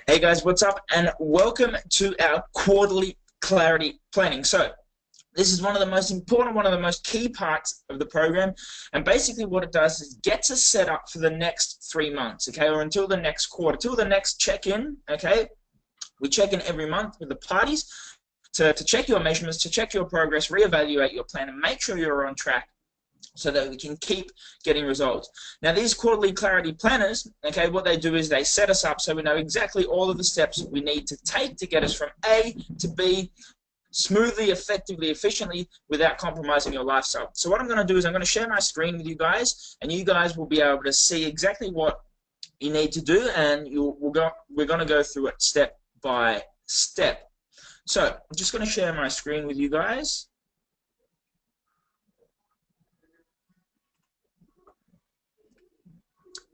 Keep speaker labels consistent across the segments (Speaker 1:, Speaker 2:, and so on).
Speaker 1: Hey guys, what's up? And welcome to our quarterly clarity planning. So, this is one of the most important, one of the most key parts of the program. And basically what it does is gets us set up for the next 3 months, okay, or until the next quarter, till the next check-in, okay? We check in every month with the parties to check your measurements, to check your progress, reevaluate your plan, and make sure you're on track so that we can keep getting results. Now, these quarterly clarity planners, okay, what they do is they set us up so we know exactly all of the steps we need to take to get us from A to B smoothly, effectively, efficiently, without compromising your lifestyle. So what I'm going to do is I'm going to share my screen with you guys, and you guys will be able to see exactly what you need to do, and we're going to go through it step by step. So I'm just going to share my screen with you guys.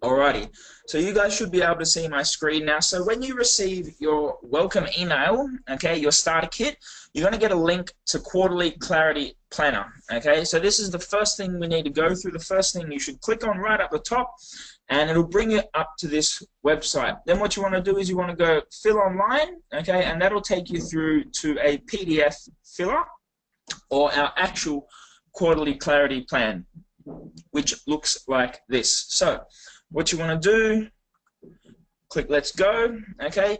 Speaker 1: Alrighty, so you guys should be able to see my screen now. So when you receive your welcome email, okay, your starter kit, you're going to get a link to Quarterly Clarity Planner, okay? So this is the first thing we need to go through, the first thing you should click on right up the top, and it'll bring you up to this website. Then what you want to do is you want to go fill online, okay, and that'll take you through to a PDF filler or our actual Quarterly Clarity Plan, which looks like this. So what you want to do, click Let's Go, okay,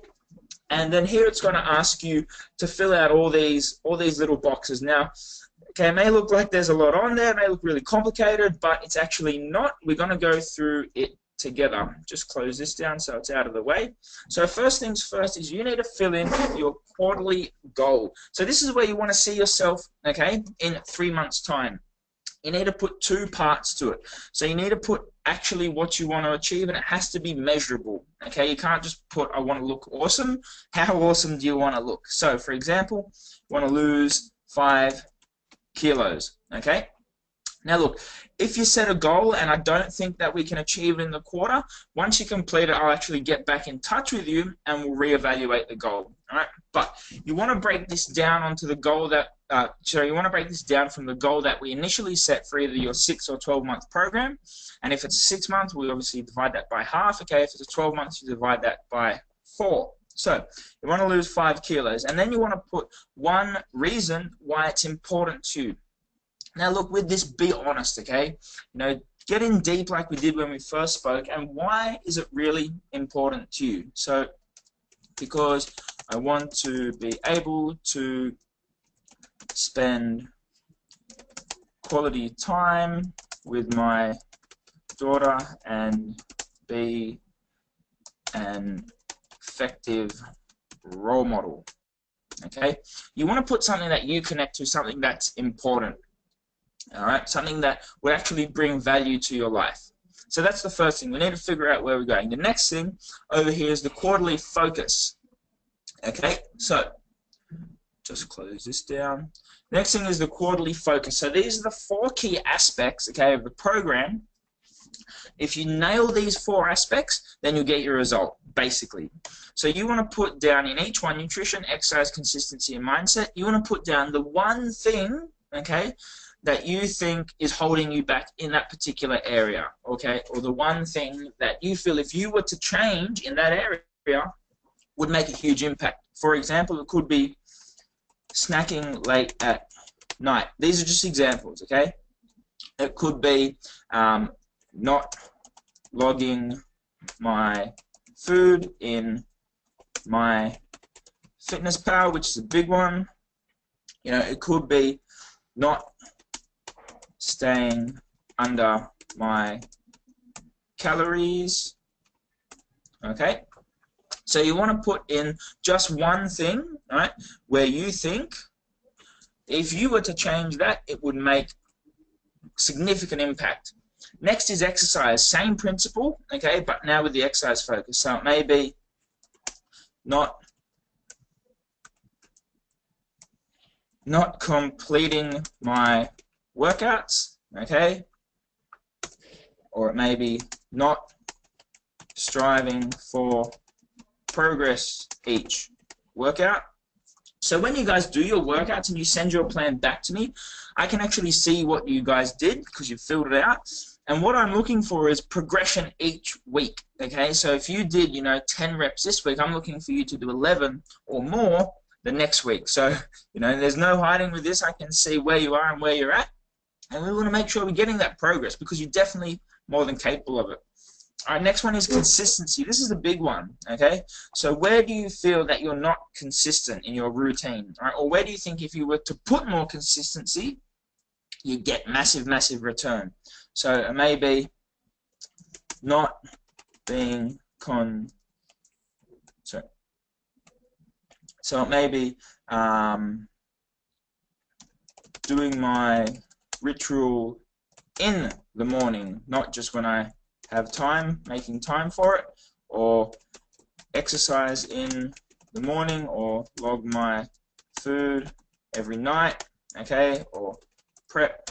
Speaker 1: and then here it's going to ask you to fill out all these little boxes. Now, okay, it may look like there's a lot on there, it may look really complicated, but it's actually not. We're going to go through it together. Just close this down so it's out of the way. So first things first is you need to fill in your quarterly goal. So this is where you want to see yourself, okay, in 3 months' time. You need to put 2 parts to it. So you need to put actually what you want to achieve, and it has to be measurable. Okay, you can't just put I want to look awesome. How awesome do you want to look? So for example, you want to lose 5 kilos. Okay. Now look, if you set a goal and I don't think that we can achieve it in the quarter, once you complete it, I'll actually get back in touch with you and we'll reevaluate the goal. All right, but you want to break this down onto the goal that you want to break this down from the goal that we initially set for either your 6 or 12-month program. And if it's 6 months, we obviously divide that by half. Okay, if it's 12 months, you divide that by 4. So you want to lose 5 kilos, and then you want to put one reason why it's important to you. Now look, with this, be honest, okay? You know, get in deep like we did when we first spoke, and why is it really important to you? So, because I want to be able to spend quality time with my daughter and be an effective role model, okay? You want to put something that you connect to, something that's important. All right, something that would actually bring value to your life. So that's the first thing. We need to figure out where we're going. The next thing over here is the quarterly focus. Okay, so just close this down. Next thing is the quarterly focus. So these are the 4 key aspects, okay, of the program. If you nail these 4 aspects, then you'll get your result, basically. So you want to put down in each one, nutrition, exercise, consistency, and mindset, you want to put down the one thing, okay, that you think is holding you back in that particular area, okay, or the one thing that you feel if you were to change in that area would make a huge impact. For example, it could be snacking late at night. These are just examples, okay? It could be not logging my food in my FitnessPal, which is a big one. You know, it could be not staying under my calories, okay? So you want to put in just one thing, right, where you think if you were to change that, it would make significant impact. Next is exercise, same principle, okay, but now with the exercise focus. So it may be not completing my workouts, okay, or it may be not striving for progress each workout. So when you guys do your workouts and you send your plan back to me, I can actually see what you guys did because you filled it out, And what I'm looking for is progression each week, okay? So if you did, 10 reps this week, I'm looking for you to do 11 or more the next week. So, there's no hiding with this. I can see where you are and where you're at. And we want to make sure we're getting that progress because you're definitely more than capable of it. All right, next one is consistency. This is the big one, okay? So where do you feel that you're not consistent in your routine, right? Or where do you think if you were to put more consistency, you get massive, massive return? So it may be not being so it may be doing my ritual in the morning, not just when I have time, making time for it, or exercise in the morning, or log my food every night, okay, or prep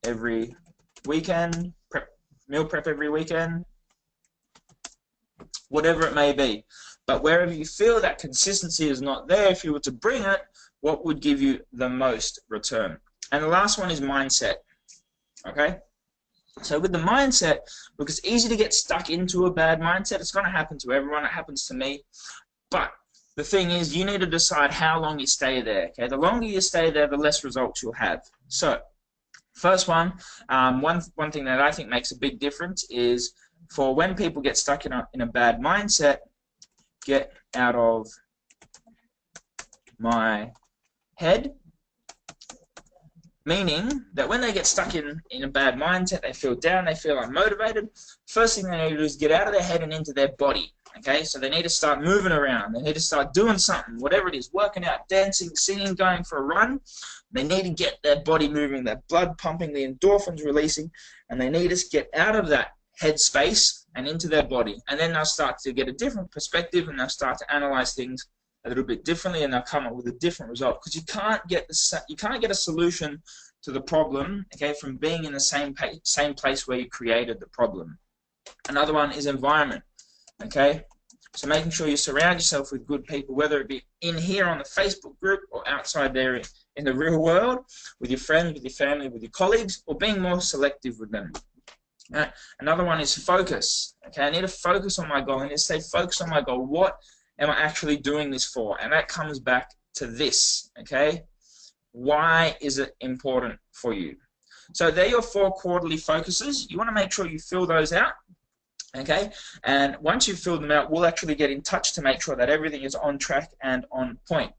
Speaker 1: every weekend, meal prep every weekend, whatever it may be. But wherever you feel that consistency is not there, if you were to bring it, what would give you the most return? And the last one is mindset, okay? So with the mindset, look, it's easy to get stuck into a bad mindset. It's going to happen to everyone. It happens to me. But the thing is, you need to decide how long you stay there, okay? The longer you stay there, the less results you'll have. So first one thing that I think makes a big difference is for when people get stuck in a bad mindset, get out of my head. Meaning that when they get stuck in a bad mindset, they feel down, they feel unmotivated, first thing they need to do is get out of their head and into their body, okay? So they need to start moving around, they need to start doing something, whatever it is, working out, dancing, singing, going for a run. They need to get their body moving, their blood pumping, the endorphins releasing, and they need to get out of that head space and into their body. And then they'll start to get a different perspective and they'll start to analyze things a little bit differently, and they'll come up with a different result, because you can't get a solution to the problem, okay, from being in the same place where you created the problem. Another one is environment, okay? So making sure you surround yourself with good people, whether it be in here on the Facebook group or outside there in the real world, with your friends, with your family, with your colleagues, or being more selective with them. Right. Another one is focus, okay? I need to focus on my goal. I need to stay focused on my goal. What am I actually doing this for? And that comes back to this, okay? Why is it important for you? So they're your 4 quarterly focuses. You want to make sure you fill those out, okay? And once you've filled them out, we'll actually get in touch to make sure that everything is on track and on point.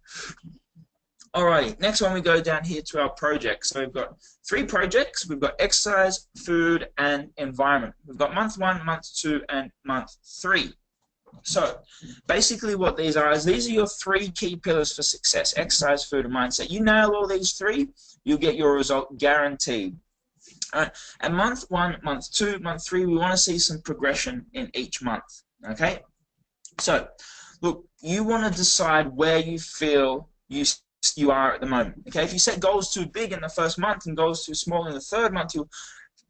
Speaker 1: Alrighty, next one we go down here to our projects. So we've got 3 projects. We've got exercise, food, and environment. We've got month 1, month 2, and month 3. So basically what these are is these are your 3 key pillars for success: exercise, food, and mindset. You nail all these 3, you'll get your result guaranteed. All right. And month 1, month 2, month 3, we want to see some progression in each month. Okay? So look, you want to decide where you feel you are at the moment. Okay? If you set goals too big in the first month and goals too small in the third month, you'll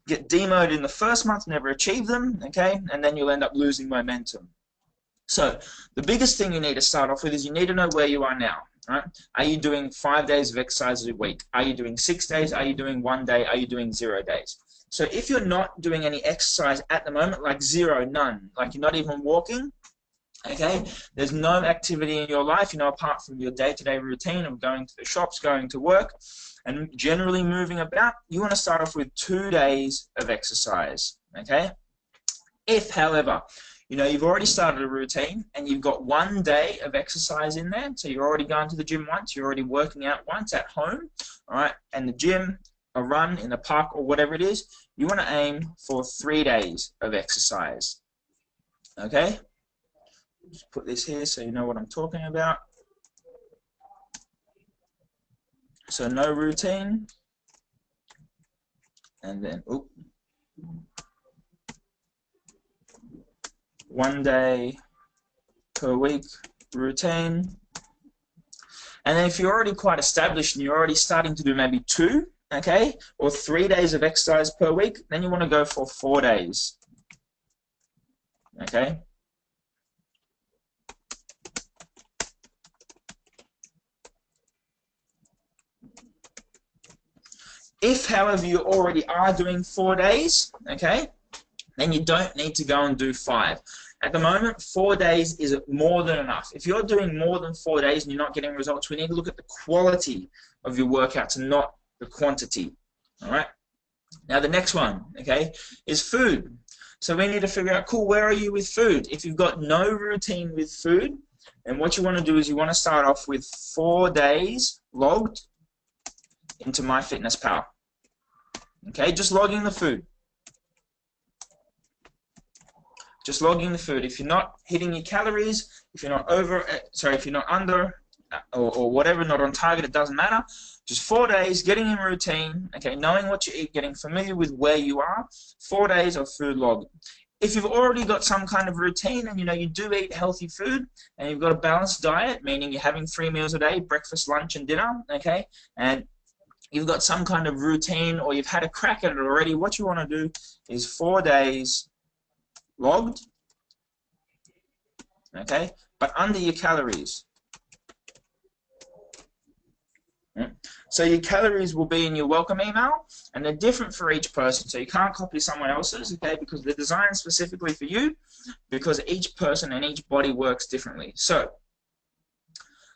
Speaker 1: get demoted in the first month, never achieve them, okay? And then you'll end up losing momentum. So the biggest thing you need to start off with is you need to know where you are now. Right? Are you doing 5 days of exercise a week? Are you doing 6 days? Are you doing 1 day? Are you doing 0 days? So if you're not doing any exercise at the moment, like 0, none, like you're not even walking, okay, there's no activity in your life, apart from your day-to-day routine of going to the shops, going to work, and generally moving about, you want to start off with 2 days of exercise, okay? If, however, you've already started a routine and you've got 1 day of exercise in there, so you're already going to the gym once, you're already working out once at home, all right, and the gym, a run in the park or whatever it is, you want to aim for 3 days of exercise, okay? Just put this here so you know what I'm talking about. So no routine, and then, 1 day per week routine. And then if you're already quite established and you're already starting to do maybe 2, okay, or 3 days of exercise per week, then you want to go for 4 days, okay? If, however, you already are doing 4 days, okay, then you don't need to go and do 5. At the moment, 4 days is more than enough. If you're doing more than 4 days and you're not getting results, we need to look at the quality of your workouts and not the quantity. All right. Now the next one, okay, is food. So we need to figure out, cool, where are you with food? If you've got no routine with food, then what you want to do is you want to start off with 4 days logged into MyFitnessPal. Okay, just logging the food. Just logging the food. If you're not hitting your calories, if you're not if you're not under or whatever, not on target, it doesn't matter. Just 4 days, getting in routine, okay, knowing what you eat, getting familiar with where you are, 4 days of food log. If you've already got some kind of routine and you know you do eat healthy food and you've got a balanced diet, meaning you're having 3 meals a day, breakfast, lunch, and dinner, okay, and you've got some kind of routine or you've had a crack at it already, what you want to do is 4 days logged, okay, but under your calories. So your calories will be in your welcome email, and they're different for each person. So you can't copy someone else's, okay, because they're designed specifically for you, because each person and each body works differently. So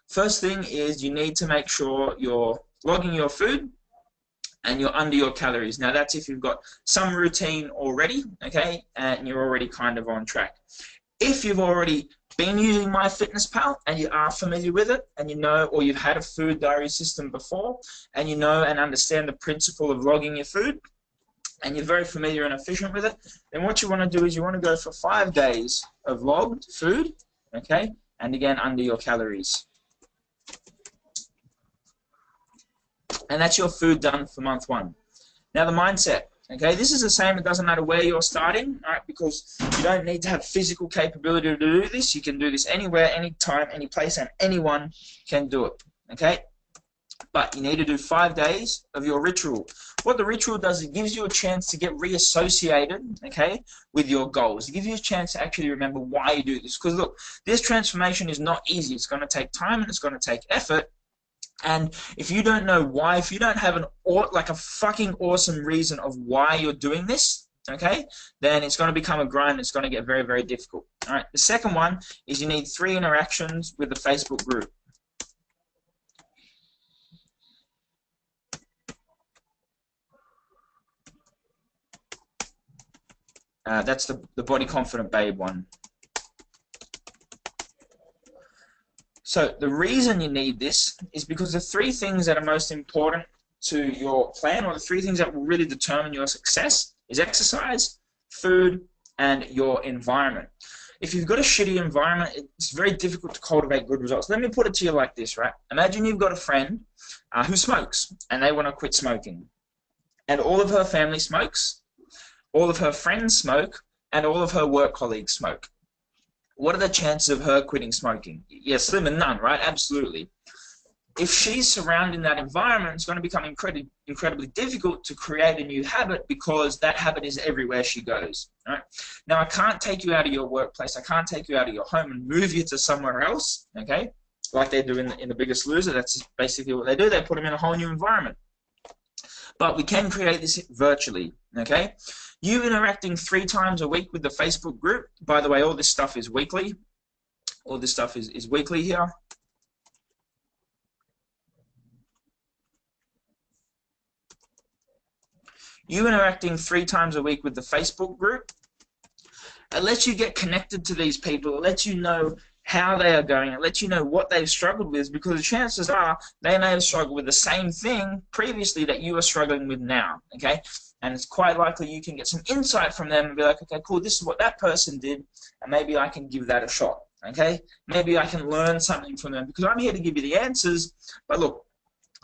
Speaker 1: first thing is you need to make sure you're logging your food and you're under your calories. Now that's if you've got some routine already, okay, and you're already kind of on track. If you've already been using MyFitnessPal and you are familiar with it and you know, or you've had a food diary system before and you know and understand the principle of logging your food and you're very familiar and efficient with it, then what you want to do is you want to go for 5 days of logged food, okay, and again under your calories. And that's your food done for month 1. Now the mindset. Okay, this is the same. It doesn't matter where you're starting, right? Because you don't need to have physical capability to do this. You can do this anywhere, anytime, any place, and anyone can do it. Okay, but you need to do 5 days of your ritual. What the ritual does, it gives you a chance to get reassociated, okay, with your goals. It gives you a chance to actually remember why you do this. Because look, this transformation is not easy. It's going to take time and it's going to take effort. And if you don't know why, if you don't have a fucking awesome reason of why you're doing this, okay, then it's going to become a grind. It's going to get very, very difficult. All right. The second one is you need 3 interactions with the Facebook group. That's the Body Confident Babe one. So the reason you need this is because the 3 things that are most important to your plan, or the 3 things that will really determine your success, is exercise, food, and your environment. If you've got a shitty environment, it's very difficult to cultivate good results. Let me put it to you like this, right? Imagine you've got a friend who smokes, and they want to quit smoking. And all of her family smokes, all of her friends smoke, and all of her work colleagues smoke. What are the chances of her quitting smoking? Yeah, slim and none, right? Absolutely. If she's surrounded in that environment, it's going to become incredibly difficult to create a new habit because that habit is everywhere she goes. Right? Now, I can't take you out of your workplace. I can't take you out of your home and move you to somewhere else, okay? Like they do in The Biggest Loser. That's basically what they do. They put them in a whole new environment. But we can create this virtually, okay? You interacting 3 times a week with the Facebook group. By the way, all this stuff is weekly. All this stuff is weekly here. You interacting 3 times a week with the Facebook group. It lets you get connected to these people. It lets you know how they are going. It lets you know what they've struggled with, because the chances are they may have struggled with the same thing previously that you are struggling with now, okay? And it's quite likely you can get some insight from them and be like, okay, cool, this is what that person did, and maybe I can give that a shot, okay? Maybe I can learn something from them, because I'm here to give you the answers, but look,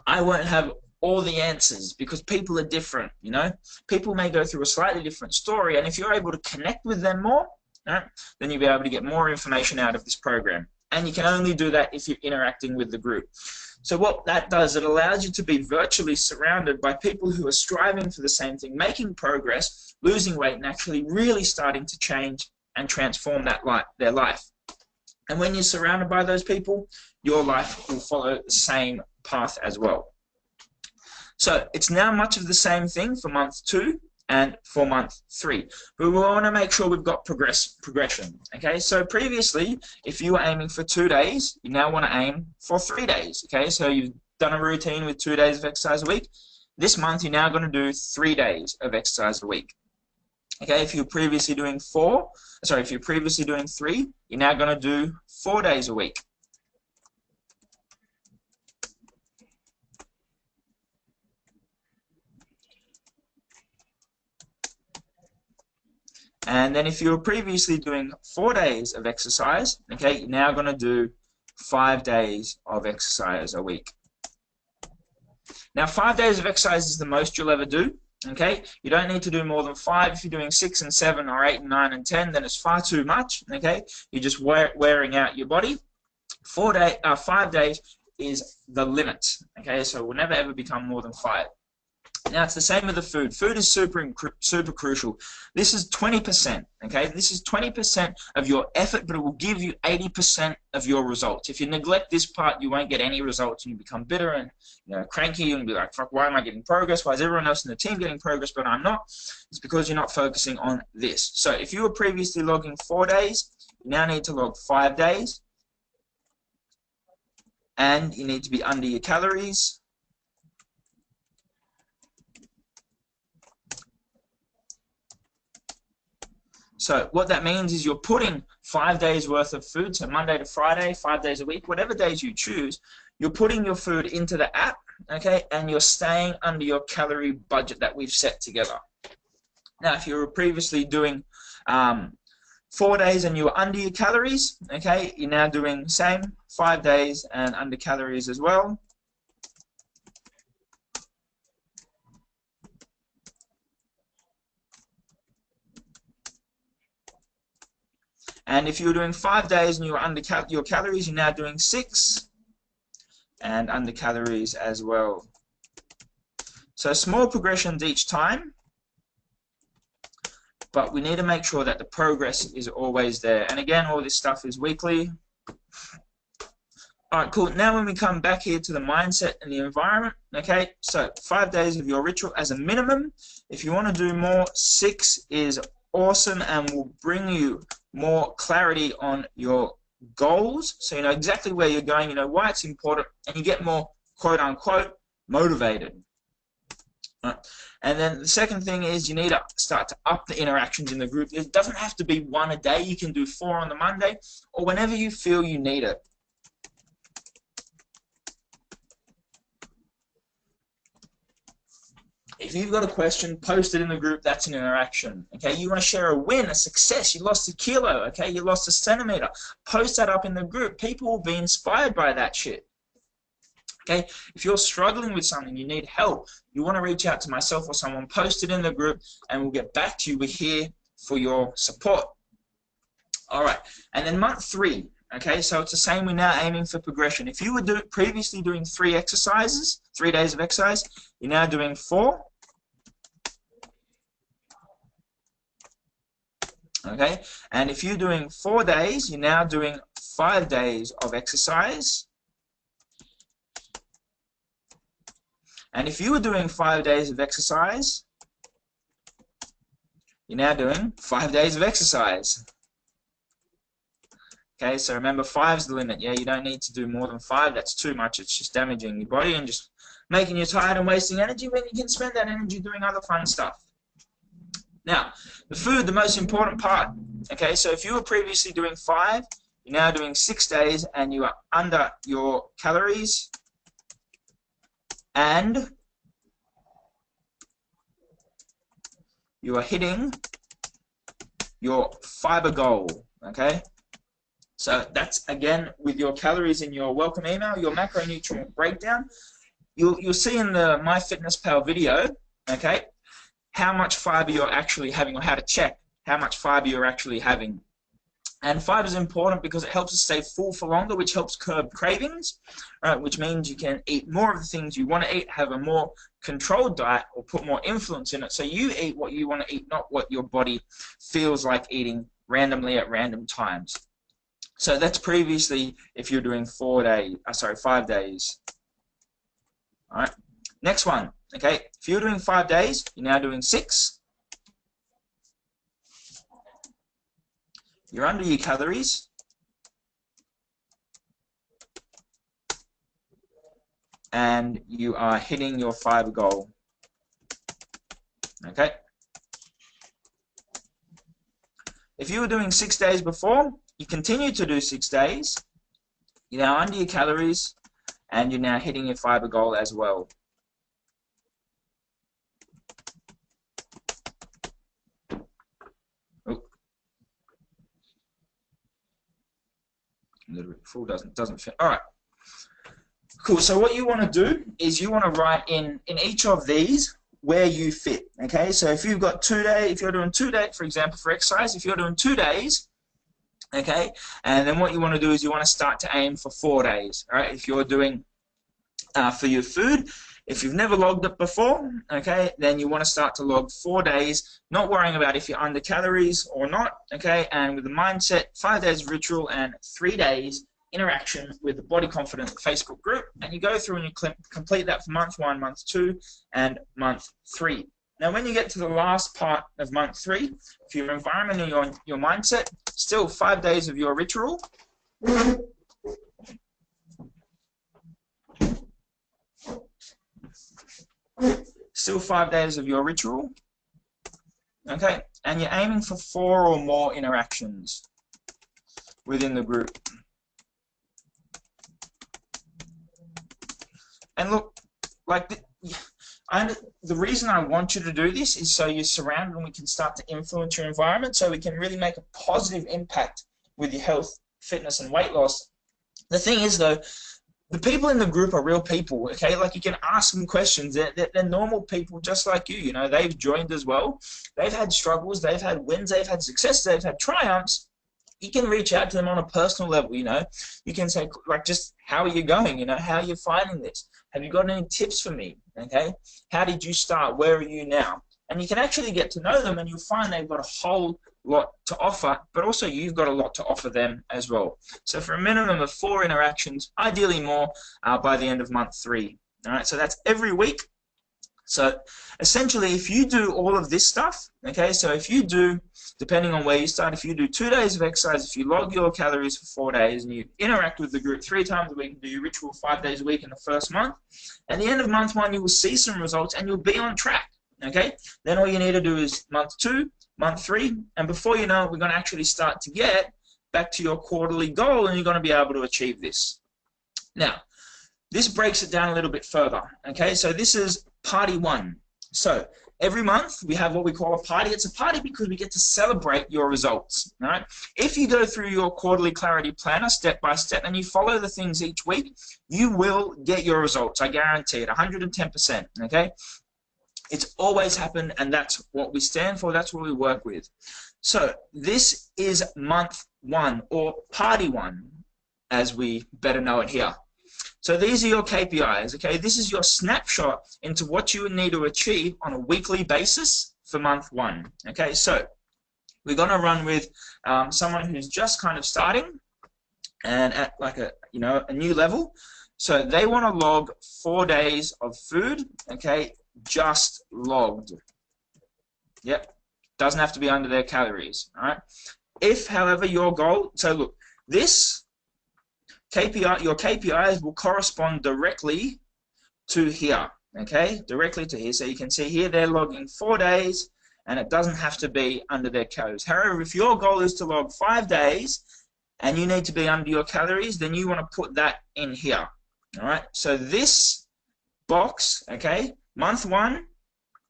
Speaker 1: I won't have all the answers because people are different, you know? People may go through a slightly different story, and if you're able to connect with them more, right, then you'll be able to get more information out of this program. And you can only do that if you're interacting with the group. So what that does, it allows you to be virtually surrounded by people who are striving for the same thing, making progress, losing weight, and actually really starting to change and transform their life. And when you're surrounded by those people, your life will follow the same path as well. So it's now much of the same thing for month 2 and for month 3. But we want to make sure we've got progression. Okay, so previously, if you were aiming for 2 days, you now want to aim for 3 days. Okay, so you've done a routine with 2 days of exercise a week. This month, you're now going to do 3 days of exercise a week. Okay, if you're previously doing 3, you're now going to do 4 days a week. And then if you were previously doing 4 days of exercise, okay, you're now going to do 5 days of exercise a week. Now, 5 days of exercise is the most you'll ever do. Okay, you don't need to do more than 5. If you're doing 6 and 7 or 8 and 9 and 10, then it's far too much. Okay, you're just wearing out your body. 5 days is the limit. Okay, so we'll never ever become more than 5. Now it's the same with the food. Food is super crucial. This is 20%. Okay, this is 20% of your effort, but it will give you 80% of your results. If you neglect this part, you won't get any results, and you become bitter and cranky, and be like, "Fuck, why am I getting progress? Why is everyone else in the team getting progress, but I'm not?" It's because you're not focusing on this. So if you were previously logging 4 days, you now need to log 5 days, and you need to be under your calories. So what that means is you're putting 5 days worth of food, so Monday to Friday, 5 days a week, whatever days you choose, you're putting your food into the app, okay, and you're staying under your calorie budget that we've set together. Now, if you were previously doing 4 days and you were under your calories, okay, you're now doing same 5 days and under calories as well. And if you were doing 5 days and you were under your calories, you're now doing 6 and under calories as well. So small progressions each time, but we need to make sure that the progress is always there. And again, all this stuff is weekly. Alright, cool. Now when we come back here to the mindset and the environment, okay, so 5 days of your ritual as a minimum. If you want to do more, 6 is awesome and will bring you more clarity on your goals, so you know exactly where you're going, you know why it's important, and you get more quote-unquote motivated. Right. And then the second thing is you need to start to up the interactions in the group. It doesn't have to be 1 a day. You can do 4 on the Monday or whenever you feel you need it. If you've got a question, post it in the group. That's an interaction. Okay, you want to share a win, a success. You lost a kilo. Okay, you lost a centimeter. Post that up in the group. People will be inspired by that shit. Okay, if you're struggling with something, you need help, you want to reach out to myself or someone, post it in the group, and we'll get back to you. We're here for your support. All right, and then month 3. Okay, so it's the same. We're now aiming for progression. If you were previously doing 3 exercises, 3 days of exercise, you're now doing 4. Okay, and if you're doing 4 days, you're now doing 5 days of exercise. And if you were doing 5 days of exercise, you're now doing 5 days of exercise. Okay, so remember 5 is the limit. Yeah, you don't need to do more than 5. That's too much. It's just damaging your body and just making you tired and wasting energy when you can spend that energy doing other fun stuff. Now, the food, the most important part. Okay, so if you were previously doing 5, you're now doing 6 days and you are under your calories and you are hitting your fiber goal. Okay, so that's again with your calories in your welcome email, your macronutrient breakdown. You'll see in the MyFitnessPal video, okay, how much fiber you're actually having, or how to check how much fiber you're actually having. And fiber is important because it helps us stay full for longer, which helps curb cravings, right, which means you can eat more of the things you want to eat, have a more controlled diet, or put more influence in it. So you eat what you want to eat, not what your body feels like eating randomly at random times. So that's previously if you're doing 5 days. All right. Next one. Okay, if you're doing 5 days, you're now doing 6. You're under your calories. And you are hitting your fiber goal. Okay. If you were doing 6 days before, you continue to do 6 days. You're now under your calories, and you're now hitting your fiber goal as well. Oh. A little bit full, doesn't fit. All right. Cool. So what you want to do is you want to write in each of these where you fit. Okay. So if you've got 2 days, if you're doing 2 days, for example, for exercise, if you're doing 2 days, okay, and then what you want to do is you want to start to aim for 4 days. All right. If you're doing for your food, if you've never logged it before, okay, then you want to start to log 4 days, not worrying about if you're under calories or not. Okay. And with the mindset, 5 days ritual and 3 days interaction with the Body Confident Facebook group, and you go through and you complete that for month 1, month 2, and month 3. Now, when you get to the last part of month 3, for your environment and your mindset, still 5 days of your ritual. Still 5 days of your ritual. Okay, and you're aiming for 4 or more interactions within the group. And look, like the reason I want you to do this is so you're surrounded and we can start to influence your environment, so we can really make a positive impact with your health, fitness, and weight loss. The thing is, though, the people in the group are real people, okay? Like, you can ask them questions. They're normal people just like you, you know. They've joined as well. They've had struggles. They've had wins. They've had success. They've had triumphs. You can reach out to them on a personal level, you know. You can say, like, just, how are you going, you know? How are you finding this? Have you got any tips for me, okay? How did you start? Where are you now? And you can actually get to know them, and you'll find they've got a whole lot to offer, but also you've got a lot to offer them as well. So for a minimum of 4 interactions, ideally more, by the end of month 3. All right, so that's every week. So essentially, if you do all of this stuff, okay, so if you do, depending on where you start, if you do 2 days of exercise, if you log your calories for 4 days, and you interact with the group 3 times a week, and do your ritual 5 days a week in the first month, at the end of month 1, you will see some results, and you'll be on track, okay? Then all you need to do is month 2, month 3, and before you know it, we're going to actually start to get back to your quarterly goal, and you're going to be able to achieve this. Now, this breaks it down a little bit further, okay? So this is party 1. So every month we have what we call a party. It's a party because we get to celebrate your results, all right? If you go through your quarterly clarity planner step by step and you follow the things each week, you will get your results. I guarantee it, 110%, okay? It's always happened, and that's what we stand for. That's what we work with. So this is month 1, or party 1, as we better know it here. So these are your KPIs, okay? This is your snapshot into what you would need to achieve on a weekly basis for month 1, okay? So we're going to run with someone who's just kind of starting and at like a new level. So they want to log 4 days of food, okay? Just logged. Yep. Doesn't have to be under their calories, all right? If, however, your goal, so look, this KPI, your KPIs will correspond directly to here, okay? Directly to here. So you can see here they're logging 4 days, and it doesn't have to be under their calories. However, if your goal is to log 5 days and you need to be under your calories, then you want to put that in here, all right? So this box, okay, month 1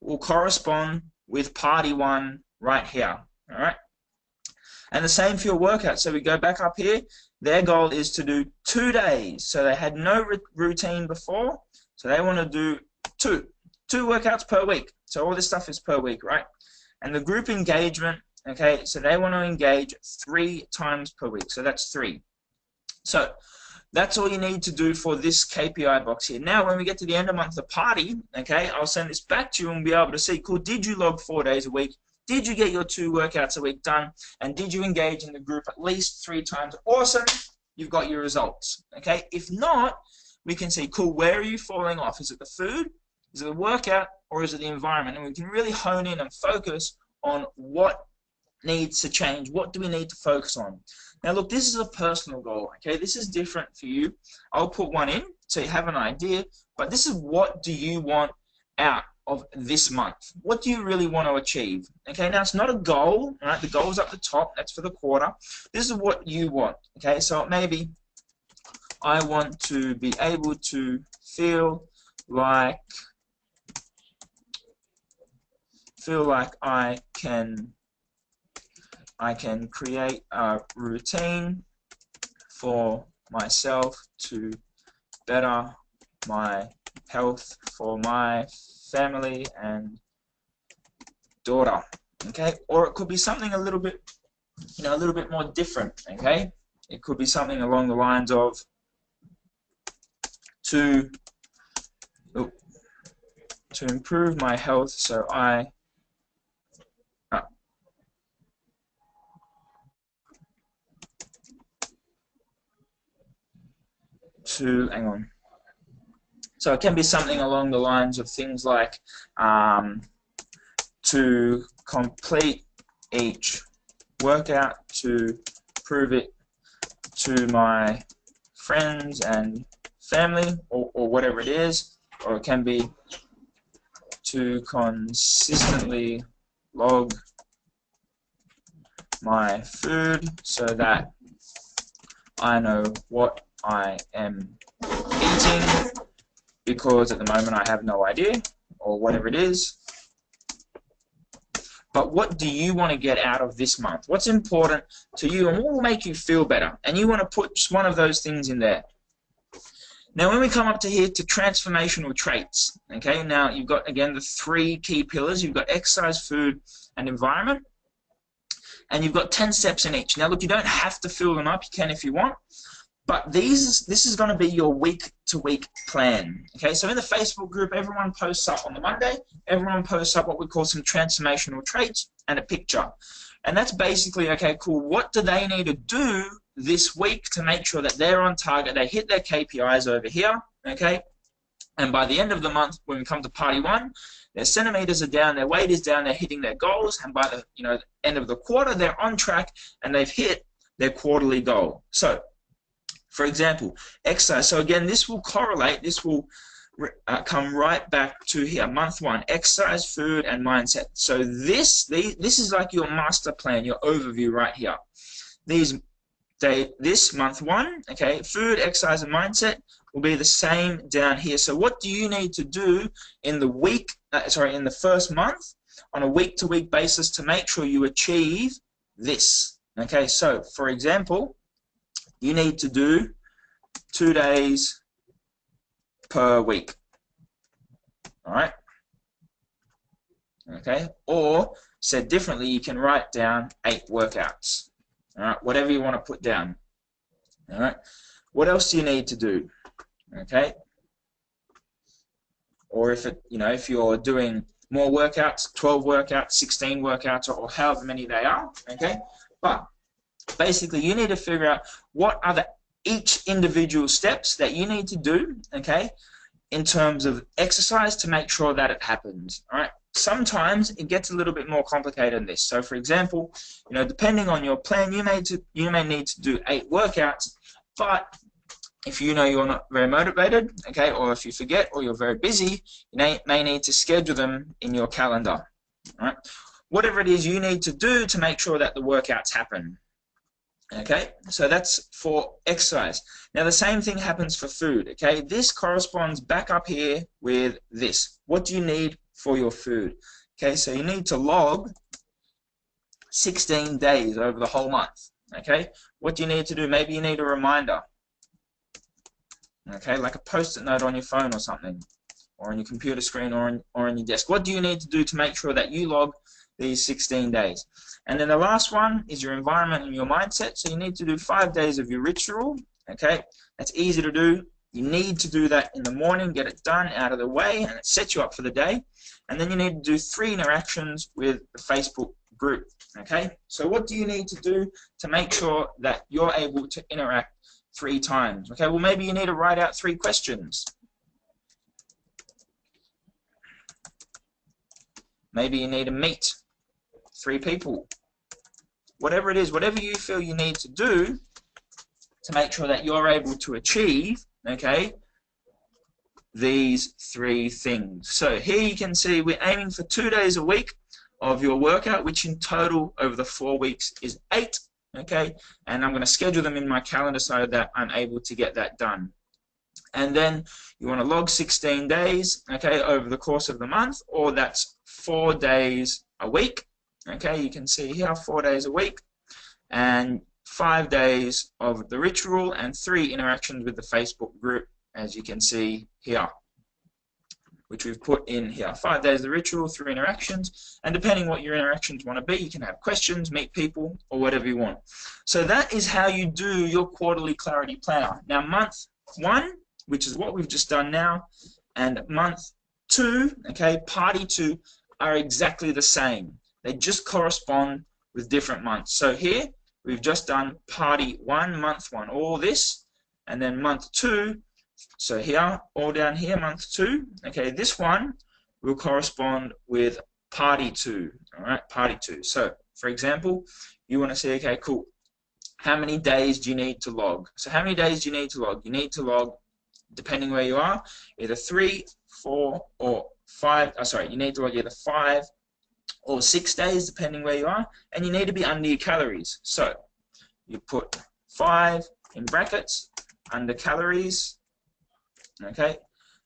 Speaker 1: will correspond with party 1 right here, all right? And the same for your workout. So we go back up here. Their goal is to do 2 days. So they had no routine before. So they want to do two workouts per week. So all this stuff is per week, right? And the group engagement, okay, so they want to engage 3 times per week. So that's 3. So that's all you need to do for this KPI box here. Now, when we get to the end of month, the party, okay, I'll send this back to you and be able to see, cool, did you log 4 days a week? Did you get your 2 workouts a week done? And did you engage in the group at least 3 times? Awesome, you've got your results, okay? If not, we can see, cool, where are you falling off? Is it the food? Is it the workout or is it the environment? And we can really hone in and focus on what needs to change. What do we need to focus on? Now look, this is a personal goal, okay? This is different for you. I'll put one in so you have an idea, but this is what do you want out of this month? What do you really want to achieve? Okay, now it's not a goal, right? The goal is up the top, that's for the quarter. This is what you want, okay? So maybe I want to be able to feel like I can create a routine for myself to better my health for my family and daughter. Okay, or it could be something a little bit, a little bit more different. Okay, it could be something along the lines of to improve my health, so I hang on. So it can be something along the lines of things like to complete each workout, to prove it to my friends and family, or whatever it is, or it can be to consistently log my food so that I know what I am eating, because at the moment I have no idea, or whatever it is. But what do you want to get out of this month? What's important to you and what will make you feel better? And you want to put just one of those things in there. Now when we come up to here to transformational traits, okay, now you've got again the 3 key pillars. You've got exercise, food, and environment. And you've got 10 steps in each. Now look, you don't have to fill them up, you can if you want. But this is going to be your week-to-week plan. Okay, so in the Facebook group, everyone posts up on the Monday. Everyone posts up what we call some transformational traits and a picture. And that's basically, okay, cool, what do they need to do this week to make sure that they're on target, they hit their KPIs over here, okay? And by the end of the month, when we come to party 1, their centimeters are down, their weight is down, they're hitting their goals, and by the end of the quarter, they're on track and they've hit their quarterly goal. So, for example, exercise. So again, this will correlate, this will come right back to here, month 1, exercise, food, and mindset. So this is like your master plan, your overview right here. This month 1, okay, food, exercise, and mindset will be the same down here. So what do you need to do in the in the first month on a week-to-week basis to make sure you achieve this? Okay, so for example, you need to do 2 days per week. All right. Okay. Or said differently, you can write down 8 workouts. All right. Whatever you want to put down. All right. What else do you need to do? Okay. Or if you're doing more workouts, 12 workouts, 16 workouts, or however many they are. Okay. But basically, you need to figure out what are each individual steps that you need to do, okay, in terms of exercise to make sure that it happens. All right. Sometimes it gets a little bit more complicated than this. So, for example, depending on your plan, you may need to do 8 workouts, but if you're not very motivated, okay, or if you forget, or you're very busy, you may need to schedule them in your calendar. All right. Whatever it is you need to do to make sure that the workouts happen. Okay, so that's for exercise. Now the same thing happens for food. Okay, this corresponds back up here with this. What do you need for your food? Okay, so you need to log 16 days over the whole month. Okay, what do you need to do? Maybe you need a reminder. Okay, like a post-it note on your phone or something, or on your computer screen, or on your desk. What do you need to do to make sure that you log these 16 days? And then the last one is your environment and your mindset. So you need to do 5 days of your ritual. Okay, that's easy to do. You need to do that in the morning, get it done, out of the way, and it sets you up for the day. And then you need to do 3 interactions with the Facebook group. Okay, so what do you need to do to make sure that you're able to interact 3 times? Okay, well maybe you need to write out 3 questions. Maybe you need to meet 3 people. Whatever it is, whatever you feel you need to do to make sure that you're able to achieve, okay, these 3 things. So here you can see we're aiming for 2 days a week of your workout, which in total over the 4 weeks is 8, okay, and I'm going to schedule them in my calendar so that I'm able to get that done. And then you want to log 16 days, okay, over the course of the month, or that's 4 days a week, okay, you can see here 4 days a week, and 5 days of the ritual, and 3 interactions with the Facebook group, as you can see here, which we've put in here. 5 days of the ritual, 3 interactions, and depending what your interactions want to be, you can have questions, meet people, or whatever you want. So that is how you do your quarterly clarity planner. Now month 1, which is what we've just done now, and month 2, okay, party 2, are exactly the same. They just correspond with different months. So here, we've just done party 1, month 1, all this, and then month 2, so here, all down here, month 2, okay, this one will correspond with party 2, all right, party 2. So, for example, you want to say, okay, cool, how many days do you need to log? So how many days do you need to log? You need to log, depending where you are, either 3, 4, or 5, you need to log either 5 or 6 days, depending where you are, and you need to be under your calories. So you put 5 in brackets, under calories, okay,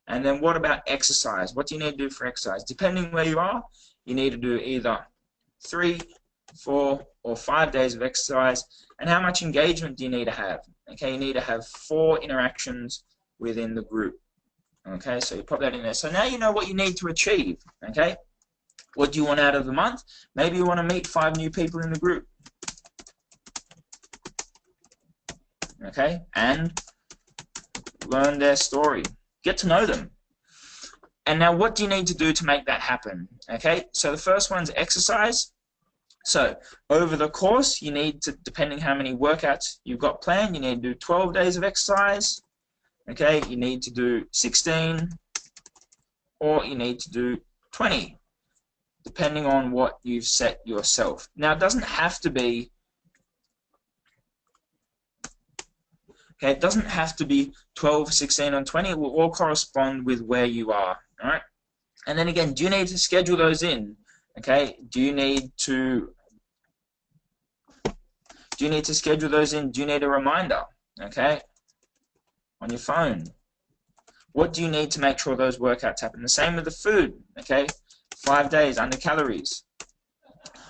Speaker 1: and then what about exercise? What do you need to do for exercise? Depending where you are, you need to do either 3, 4, or 5 days of exercise. And how much engagement do you need to have? Okay, you need to have 4 interactions within the group. Okay, so you pop that in there. So now you know what you need to achieve. Okay, what do you want out of the month? Maybe you want to meet 5 new people in the group. Okay, and learn their story. Get to know them. And now what do you need to do to make that happen? Okay, so the first one's exercise. So over the course, you need to, depending how many workouts you've got planned, you need to do 12 days of exercise. Okay, you need to do 16, or you need to do 20, depending on what you've set yourself. Now, it doesn't have to be, okay, it doesn't have to be 12, 16, and 20. It will all correspond with where you are, all right? And then again, do you need to schedule those in? Okay, do you need to schedule those in? Do you need a reminder, okay, on your phone? What do you need to make sure those workouts happen? The same with the food, okay, 5 days under calories.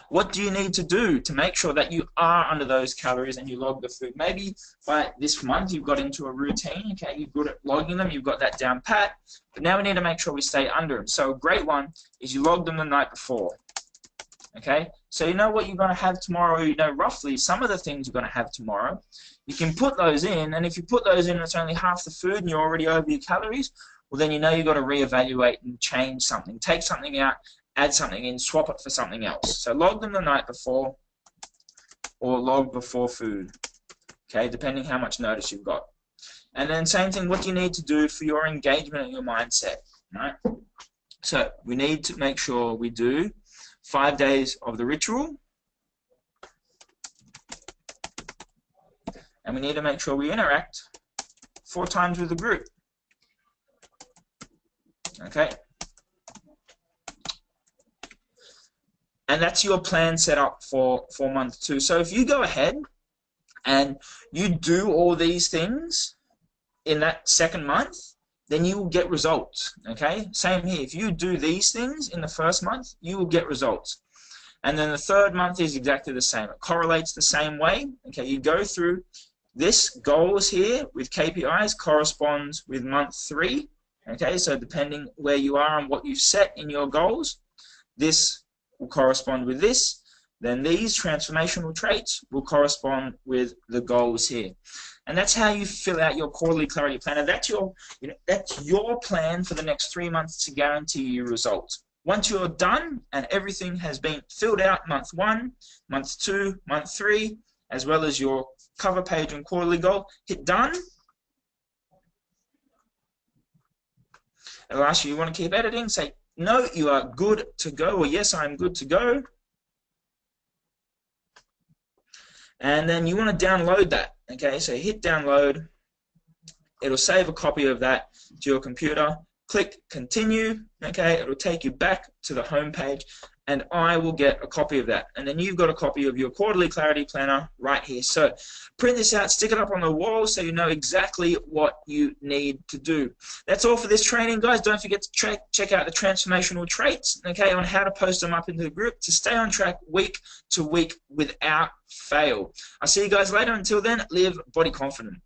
Speaker 1: What do you need to do to make sure that you are under those calories and you log the food? Maybe by this month you've got into a routine, okay, you're good at logging them, you've got that down pat, but now we need to make sure we stay under them. So a great one is you log them the night before, okay? So you know what you're going to have tomorrow, you know roughly some of the things you're going to have tomorrow. You can put those in, and if you put those in and it's only half the food and you're already over your calories, well then you know you've got to reevaluate and change something. Take something out, add something in, swap it for something else. So log them the night before, or log before food, okay, depending how much notice you've got. And then same thing, what do you need to do for your engagement and your mindset, right? So we need to make sure we do 5 days of the ritual, and we need to make sure we interact 4 times with the group, okay? And that's your plan set up for month 2. So if you go ahead and you do all these things in that second month, then you will get results, okay? Same here. If you do these things in the first month, you will get results. And then the third month is exactly the same. It correlates the same way, okay? You go through this goals here with KPIs corresponds with month 3, okay? So depending where you are and what you've set in your goals, this will correspond with this, then these transformational traits will correspond with the goals here. And that's how you fill out your quarterly clarity planner. That's your plan for the next 3 months to guarantee you results. Once you're done and everything has been filled out, month 1, month 2, month 3, as well as your cover page and quarterly goal, hit done. It'll ask you want to keep editing, say no, you are good to go, or yes, I'm good to go. And then you want to download that, okay? So hit download. It'll save a copy of that to your computer. Click continue, okay? It'll take you back to the home page, and I will get a copy of that. And then you've got a copy of your quarterly clarity planner right here. So print this out, stick it up on the wall so you know exactly what you need to do. That's all for this training, guys. Don't forget to check out the transformational traits, okay, on how to post them up into the group to stay on track week to week without fail. I'll see you guys later. Until then, live body confident.